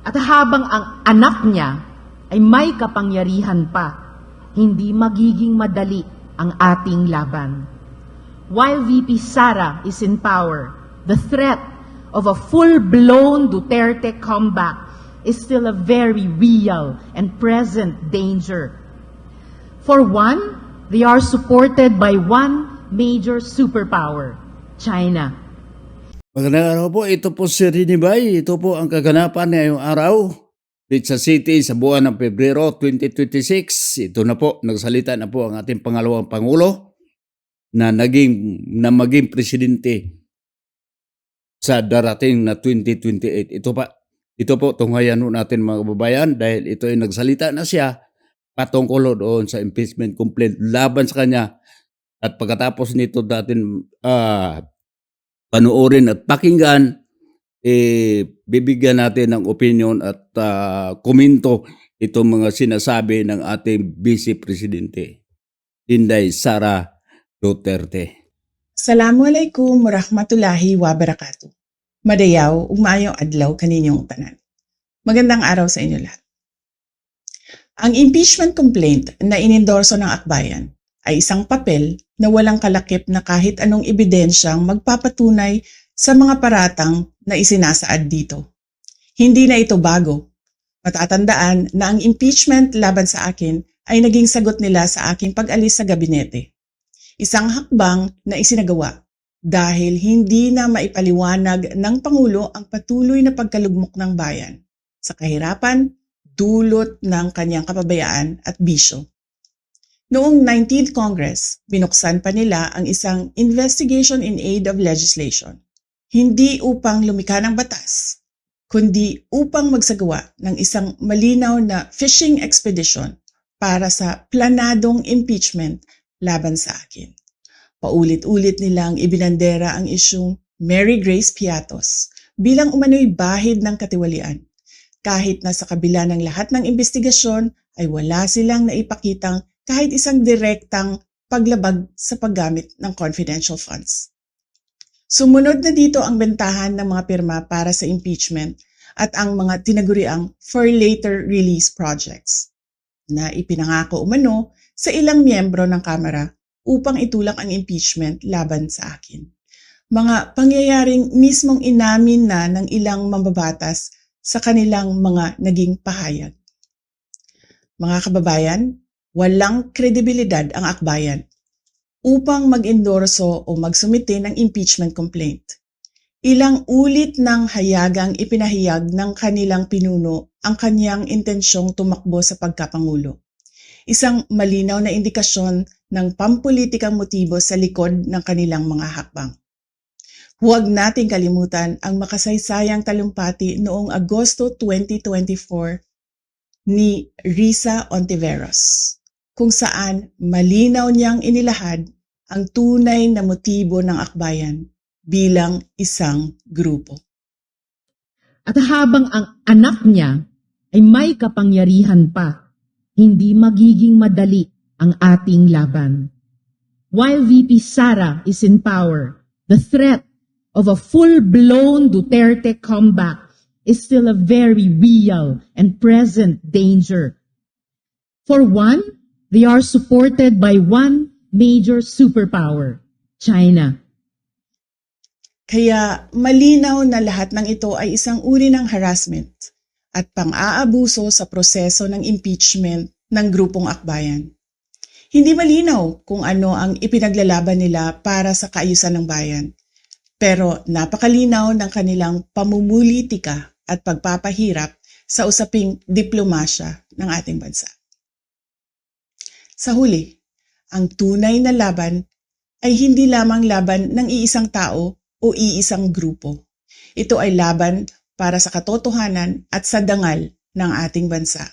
At habang ang anak niya ay may kapangyarihan pa, hindi magiging madali ang ating laban. While VP Sara is in power, the threat of a full-blown Duterte comeback is still a very real and present danger. For one, they are supported by one major superpower, China. Magandang araw po, ito po si Rinibay. Ito po ang kaganapan ngayong araw dito sa City sa buwan ng Pebrero 2026. Ito na po, nagsalita na po ang ating pangalawang Pangulo na maging presidente sa darating na 2028. Ito po, tunghayan natin mga kababayan dahil ito ay nagsalita na siya patungkol doon sa impeachment complaint laban sa kanya. At pagkatapos nito natin panuorin at pakinggan, bibigyan natin ng opinion at komento itong mga sinasabi ng ating Vice Presidente, Inday Sara Duterte. Assalamualaikum warahmatullahi wabarakatuh. Madayaw, ug maayong adlaw kaninyong tanan. Magandang araw sa inyo lahat. Ang impeachment complaint na inendorso ng akbayan ay isang papel na walang kalakip na kahit anong ebidensyang magpapatunay sa mga paratang na isinasaad dito. Hindi na ito bago. Matatandaan na ang impeachment laban sa akin ay naging sagot nila sa aking pag-alis sa gabinete. Isang hakbang na isinagawa dahil hindi na maipaliwanag ng Pangulo ang patuloy na pagkalugmok ng bayan sa kahirapan dulot ng kanyang kapabayaan at bisyo. Noong 19th Congress, binuksan pa nila ang isang investigation in aid of legislation. Hindi upang lumikha ng batas, kundi upang magsagawa ng isang malinaw na fishing expedition para sa planadong impeachment laban sa akin. Paulit-ulit nilang ibinandera ang isyung Mary Grace Piatos bilang umano'y bahid ng katiwalian. Kahit na sa kabila ng lahat ng investigasyon ay wala silang naipakitang kahit isang direktang paglabag sa paggamit ng confidential funds. Sumunod na dito ang bentahan ng mga pirma para sa impeachment at ang mga tinaguriang for later release projects na ipinangako umano sa ilang miyembro ng Kamara upang itulak ang impeachment laban sa akin. Mga pangyayaring mismong inamin na ng ilang mambabatas sa kanilang mga naging pahayag. Mga kababayan, walang kredibilidad ang akbayan upang mag-endorso o magsumite ng impeachment complaint. Ilang ulit ng hayagang ipinahayag ng kanilang pinuno ang kanyang intensyong tumakbo sa pagkapangulo. Isang malinaw na indikasyon ng pampulitikang motibo sa likod ng kanilang mga hakbang. Huwag nating kalimutan ang makasaysayang talumpati noong Agosto 2024 ni Risa Ontiveros, kung saan malinaw niyang inilahad ang tunay na motibo ng akbayan bilang isang grupo. At habang ang anak niya ay may kapangyarihan pa, hindi magiging madali ang ating laban. While VP Sara is in power, the threat of a full-blown Duterte comeback is still a very real and present danger. For one, they are supported by one major superpower, China. Kaya malinaw na lahat ng ito ay isang uri ng harassment at pang-aabuso sa proseso ng impeachment ng grupong akbayan. Hindi malinaw kung ano ang ipinaglalaban nila para sa kaayusan ng bayan, pero napakalinaw ng kanilang pamumulitika at pagpapahirap sa usaping diplomasya ng ating bansa. Sa huli, ang tunay na laban ay hindi lamang laban ng iisang tao o iisang grupo. Ito ay laban para sa katotohanan at sa dangal ng ating bansa.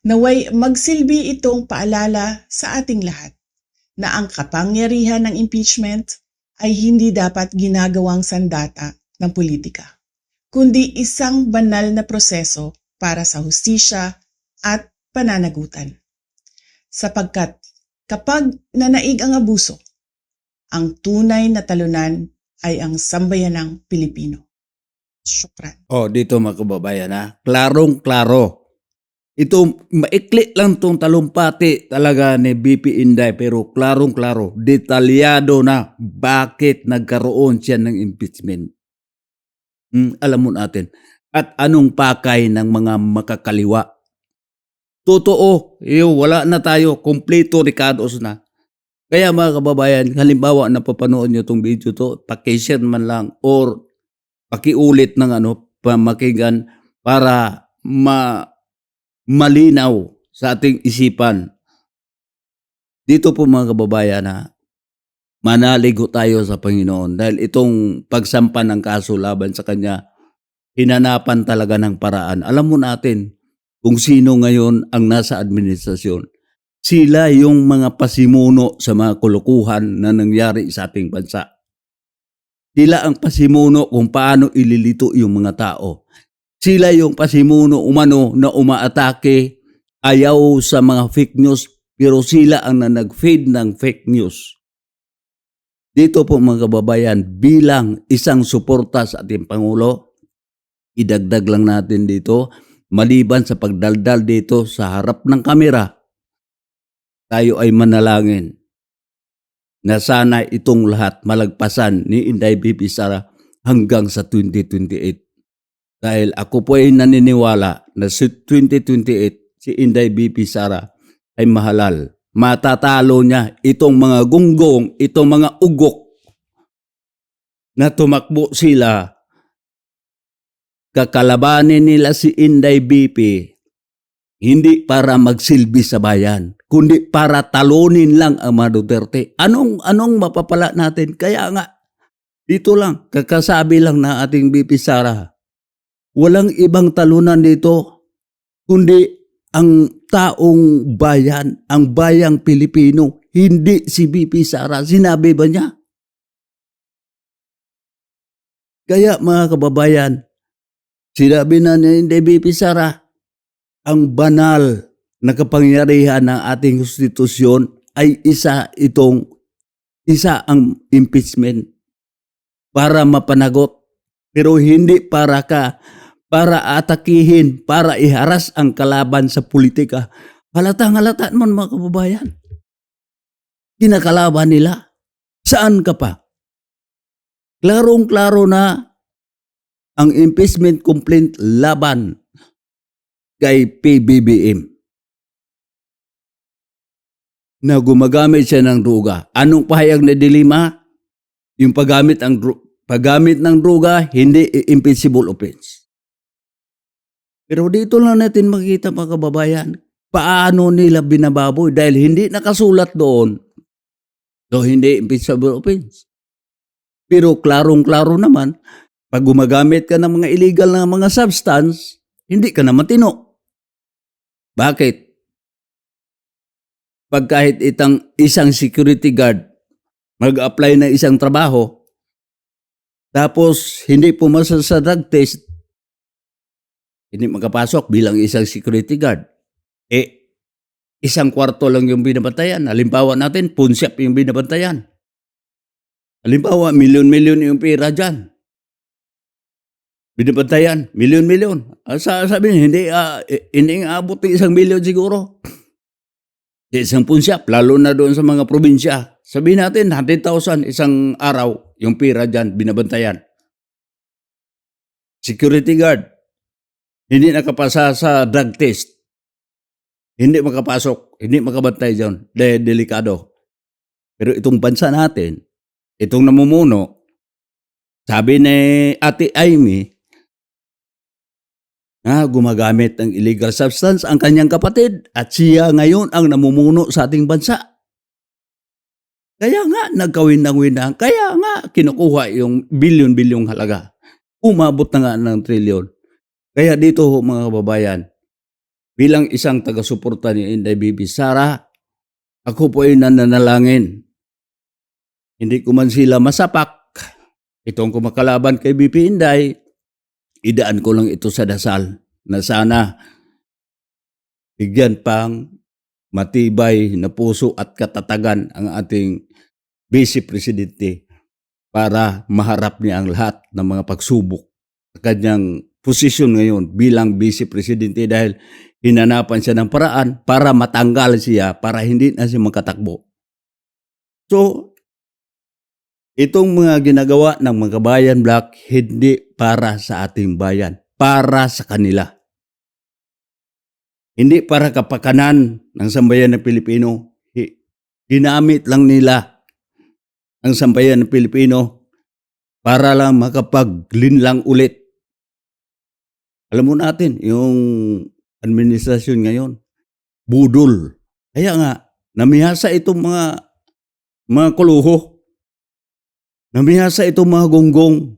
Naway magsilbi itong paalala sa ating lahat na ang kapangyarihan ng impeachment ay hindi dapat ginagawang sandata ng politika, kundi isang banal na proseso para sa hustisya at pananagutan. Sapagkat kapag nanaig ang abuso, ang tunay na talunan ay ang sambayanang Pilipino. Syukran. Dito mga kababayan ha, klarong-klaro. Ito, maikli lang tong talumpati talaga ni BP Inday pero klarong-klaro, detalyado na bakit nagkaroon siya ng impeachment. Alam mo natin. At anong pakay ng mga makakaliwa. Totoo, wala na tayo, kompleto Ricardos na. Kaya mga kababayan, halimbawa na papanood nyo itong video to, paki-share man lang or pakiulit ng pamakigan para malinaw sa ating isipan. Dito po mga kababayan manaligo tayo sa Panginoon dahil itong pagsampa ng kaso laban sa kanya, hinanapan talaga ng paraan. Alam mo natin kung sino ngayon ang nasa administrasyon. Sila yung mga pasimuno sa mga kulukuhan na nangyari sa ating bansa. Sila ang pasimuno kung paano ililito yung mga tao. Sila yung pasimuno umano na umaatake, ayaw sa mga fake news, pero sila ang nag-feed ng fake news. Dito po mga kababayan, bilang isang suporta sa ating Pangulo, idagdag lang natin dito, maliban sa pagdaldal dito sa harap ng kamera, tayo ay manalangin na sana itong lahat malagpasan ni Inday BP Sara hanggang sa 2028. Dahil ako po ay naniniwala na sa 2028, si Inday BP Sara ay mahalal. Matatalo niya itong mga gunggong, itong mga ugok na tumakbo sila. Kakalabanin nila si Inday BP hindi para magsilbi sa bayan, kundi para talunin lang ang mga Duterte. Anong mapapala natin? Kaya nga, dito lang, kakasabi lang na ating BP Sara, walang ibang talunan dito, kundi ang taong bayan, ang bayang Pilipino, hindi si BP Sara. Sinabi ba niya? Kaya mga kababayan, sinabi na ni BP Sara, ang banal na kapangyarihan ng ating konstitusyon ay isa ang impeachment para mapanagot, pero hindi para atakihin, para iharas ang kalaban sa politika. Halata naman mga kababayan. Kinakalaban nila. Saan ka pa? Klarong-klaro na ang impeachment complaint laban kay PBBM na gumagamit siya ng droga. Anong pahayag na dilema? Yung paggamit ng droga, hindi impeachable offense. Pero dito lang natin makikita mga kababayan, paano nila binababoy dahil hindi nakasulat doon. So hindi impeachable offense. Pero klarong-klaro naman, pag gumagamit ka ng mga illegal na mga substance, hindi ka na matino. Bakit? Pag kahit isang security guard mag-apply ng isang trabaho, tapos hindi pumasa sa drug test, hindi makapasok bilang isang security guard. Isang kwarto lang yung binabantayan. Halimbawa natin, pawn shop yung binabantayan. Halimbawa, milyon-milyon yung pera dyan. Binabantayan, milyon-milyon. Sabi niya, hindi aabot ng 1 milyon siguro. Isang pawn shop, lalo na doon sa mga probinsya. Sabihin natin, 100,000 isang araw yung pera dyan, binabantayan. Security guard, hindi nakapasa sa drug test. Hindi makapasok, hindi makabantay dyan. Dahil delikado. Pero itong bansa natin, itong namumuno, sabi ni Ate Amy, gumagamit ng illegal substance ang kanyang kapatid at siya ngayon ang namumuno sa ating bansa. Kaya nga nagkawin-winang, kaya nga kinukuha yung bilyon-bilyong halaga. Umabot na nga ng trilyon. Kaya dito mga kababayan, bilang isang taga-suporta ni Inday BP Sara, ako po ay nananalangin. Hindi ko man sila masapak. Itong kumakalaban kay BP Inday, idaan ko lang ito sa dasal na sana bigyan pang matibay na puso at katatagan ang ating Vice Presidente para maharap niya ang lahat ng mga pagsubok kanyang posisyon ngayon bilang Vice Presidente dahil hinanapan siya ng paraan para matanggal siya para hindi na siya makatakbo. So, itong mga ginagawa ng mga Kabayan Black hindi para sa ating bayan, para sa kanila. Hindi para kapakanan ng sambayan ng Pilipino. Ginamit lang nila ang sambayan ng Pilipino para lang makapaglinlang ulit. Alam mo natin, yung administrasyon ngayon, budol. Kaya nga, namihasa itong mga kuluho. Namihasa itong mga gonggong.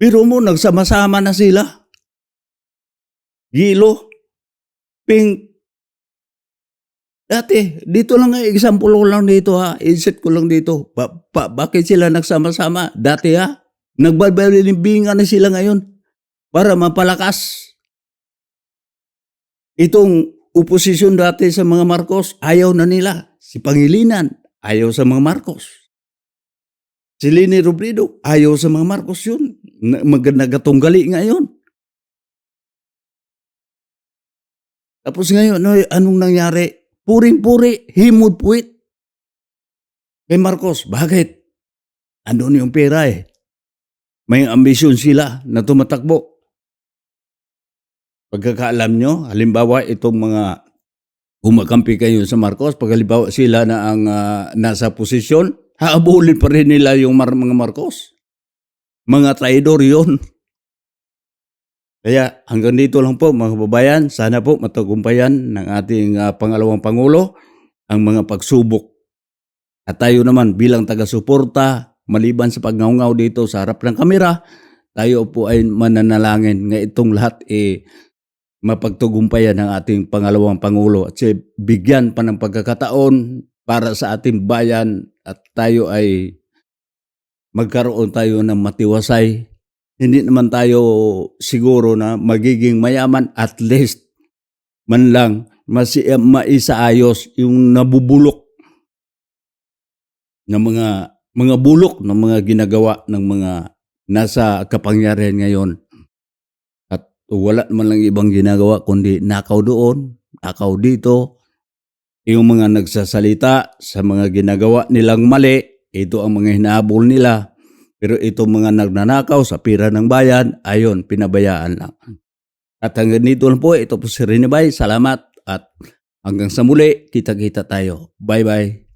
Pero mo, nagsama-sama na sila. Gilo. Pink. Dati, dito lang nga, example ko lang dito ha. Insert ko lang dito. Bakit sila nagsama-sama? Dati ha. Nagbabalimbingan na sila ngayon para mapalakas. Itong oposisyon dati sa mga Marcos, ayaw na nila. Si Pangilinan, ayaw sa mga Marcos. Si Leni Robredo, ayaw sa mga Marcos yun. Nagatunggali ngayon. Tapos ngayon, anong nangyari? Puring-puri, himod-puwit. Kay Marcos, bakit? Andun yung pera eh. May ambisyon sila na tumatakbo. Pagkakaalam nyo, halimbawa itong mga umakampi kayo sa Marcos, pag halimbawa sila na ang nasa posisyon, haabulin pa rin nila yung mga Marcos. Mga traidor yun. Kaya hanggang dito lang po mga kababayan, sana po matagumpayan ng ating pangalawang Pangulo ang mga pagsubok. At tayo naman bilang taga-suporta, maliban sa pagngaungaw dito sa harap ng kamera, tayo po ay mananalangin nga itong lahat mapagtagumpayan ng ating pangalawang Pangulo at bigyan pa ng pagkakataon para sa ating bayan at tayo ay magkaroon tayo ng matiwasay. Hindi naman tayo siguro na magiging mayaman, at least man lang maisaayos yung nabubulok ng mga bulok ng mga ginagawa ng mga nasa kapangyarihan ngayon. At wala naman lang ibang ginagawa kundi nakaw doon, nakaw dito. Yung mga nagsasalita sa mga ginagawa nilang mali, ito ang mga hinahabol nila. Pero itong mga nagnanakaw sa pira ng bayan, ayon, pinabayaan lang. At hanggang dito lang po, ito po si Rene Bay. Salamat at hanggang sa muli, kita-kita tayo. Bye-bye.